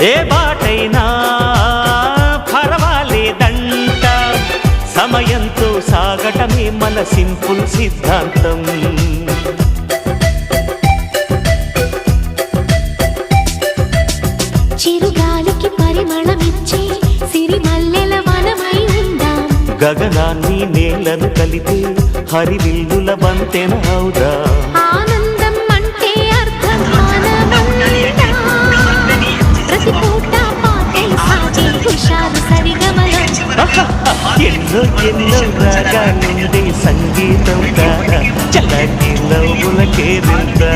ఏ బాటైనా పర్వాలేదంట, సమయంతో సాగటమే మన సింపుల్ సిద్ధాంతం. చిరుగాలికి పరిమళమిచ్చే సిరిమల్లెల వనమై ఉందాం, గగనాన్ని నేలను కలిపే హరివిల్లుల వంతెన అవుదాం. ఆనందం అంటే అర్థం మానవంతం, ప్రతి పూట పాటే సాగే హుషారు సరిగమలం. ఎన్నో ఎన్నో రాగాలుండే సంగీతం కాదా, చల్లటి నవ్వులకే విందా.